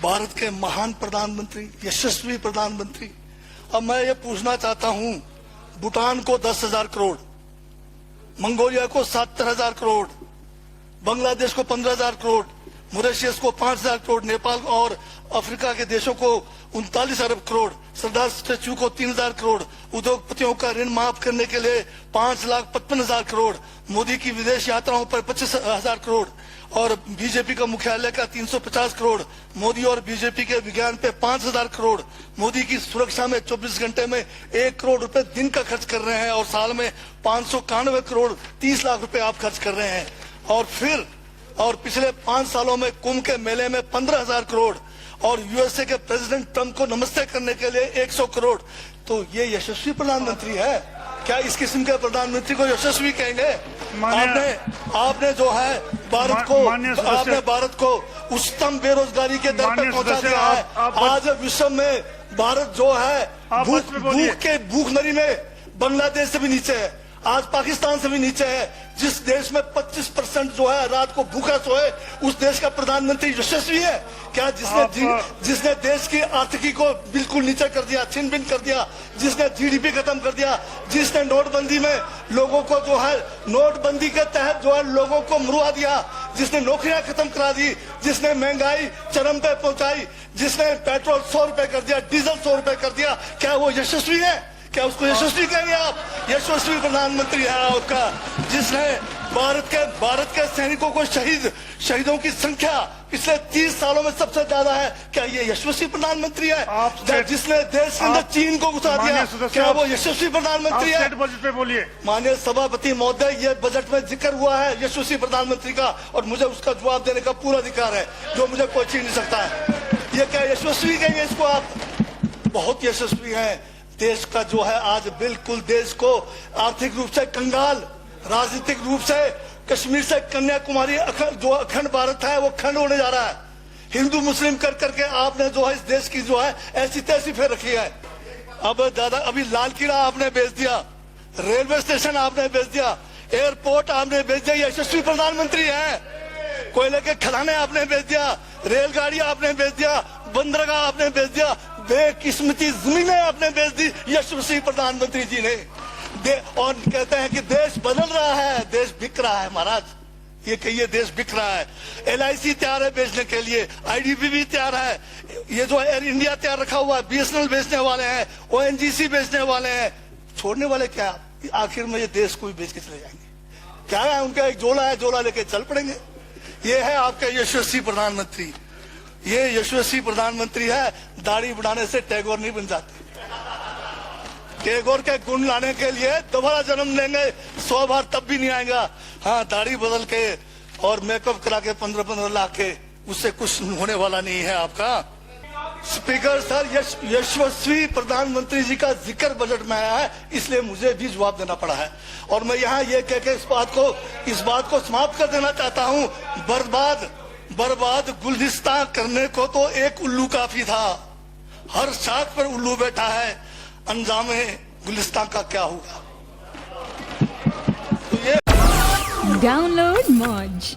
भारत के महान प्रधानमंत्री, यशस्वी प्रधानमंत्री। अब मैं ये पूछना चाहता हूं, भूटान को 10,000 करोड़, मंगोलिया को 70,000 करोड़, बांग्लादेश को 15,000 करोड़, मॉरिशस को 5,000 करोड़, नेपाल और अफ्रीका के देशों को 39 अरब करोड़, सरदार स्टैच्यू को 3,000 करोड़, उद्योगपतियों का ऋण माफ करने के लिए 5,55,000 करोड़, मोदी की विदेश यात्राओं पर 25,000 करोड़ और बीजेपी का मुख्यालय का 350 करोड़, मोदी और बीजेपी के विज्ञान पे 5,000 करोड़, मोदी की सुरक्षा में 24 घंटे में 1 करोड़ रुपए दिन का खर्च कर रहे हैं और साल में 591 करोड़ 30 लाख रुपए आप खर्च कर रहे हैं। और पिछले 5 सालों में कुंभ के मेले में 15,000 करोड़ और यूएसए के प्रेसिडेंट ट्रंप को नमस्ते करने के लिए 100 करोड़। तो ये यशस्वी प्रधानमंत्री है क्या? इस किस्म के प्रधानमंत्री को यशस्वी कहेंगे? आपने जो है भारत को उच्चतम बेरोजगारी के दर पर पहुंचा दिया है। आज विश्व में भारत जो है भूखमरी में बांग्लादेश से भी नीचे है, आज पाकिस्तान से भी नीचे है। जिस देश में 25% जो है रात को भूखा सोए, उस देश का प्रधानमंत्री यशस्वी है क्या? जिसने देश की आर्थिकी को बिल्कुल नीचे कर दिया, छिन भिन कर दिया, जिसने जीडीपी खत्म कर दिया, जिसने नोटबंदी में लोगों को जो है नोटबंदी के तहत जो है लोगों को मरवा दिया, जिसने नौकरियां खत्म करा दी, जिसने महंगाई चरम पे पहुंचाई, जिसने पेट्रोल 100 रुपए कर दिया, डीजल 100 रुपए कर दिया, क्या वो यशस्वी है? क्या उसको यशस्वी कहेंगे आप? यशस्वी प्रधानमंत्री है आपका, जिसने भारत के सैनिकों को शहीदों की संख्या पिछले 30 सालों में सबसे ज्यादा है। क्या ये यशस्वी प्रधानमंत्री है? जिसने देश के अंदर चीन को घुसा दिया, क्या वो यशस्वी प्रधानमंत्री है? बजट पे बोलिए। माननीय सभापति महोदय, ये बजट में जिक्र हुआ है यशस्वी प्रधानमंत्री का और मुझे उसका जवाब देने का पूरा अधिकार है, जो मुझे कोई छीन नहीं सकता है। ये क्या यशस्वी कहेंगे इसको आप? बहुत यशस्वी है। देश का जो है आज बिल्कुल देश को आर्थिक रूप से कंगाल, राजनीतिक रूप से कश्मीर से कन्याकुमारी जो अखंड भारत है वो खंड होने जा रहा है। हिंदू मुस्लिम कर करके आपने जो है इस देश की जो है ऐसी तैसी फेर रखी है। अब दादा अभी लाल किला आपने बेच दिया, रेलवे स्टेशन आपने बेच दिया, एयरपोर्ट आपने बेच दिया। यशस्वी प्रधानमंत्री है। कोयले के खदाने आपने बेच दिया, रेलगाड़ी आपने बेच दिया, बंदरगाह आपने बेच दिया, बेकिस्मती जमीनें आपने बेच दी यशस्वी प्रधानमंत्री जी ने। और कहते हैं कि देश बदल रहा है, देश बिक रहा है। महाराज ये कहिए देश बिक रहा है। LIC तैयार है बेचने के लिए, IDB भी तैयार है, ये जो एयर इंडिया तैयार रखा हुआ है, BSNL बेचने वाले हैं, ONGC बेचने वाले हैं। छोड़ने वाले क्या? आखिर में ये देश को भी बेच के चले जाएंगे। क्या है उनका एक झोला है, झोला लेके चल पड़ेंगे। ये है आपका यशस्वी प्रधानमंत्री। ये यशस्वी प्रधानमंत्री है। दाढ़ी बढ़ाने से टैगोर नहीं बन जाते। टैगोर के गुण लाने के लिए दोबारा जन्म लेंगे 100 बार तब भी नहीं आएगा। हाँ, दाढ़ी बदल के और मेकअप करा के 15-15 लाख के, उससे कुछ होने वाला नहीं है आपका। स्पीकर सर, यशस्वी प्रधानमंत्री जी का जिक्र बजट में आया है, इसलिए मुझे भी जवाब देना पड़ा है। और मैं यहाँ ये कह के इस बात को समाप्त कर देना चाहता हूँ, बर्बाद गुलदस्ता करने को तो एक उल्लू काफी था। हर शाख पर उल्लू बैठा है, अंजामे गुलिस्तान का क्या होगा? तो ये डाउनलोड मौज।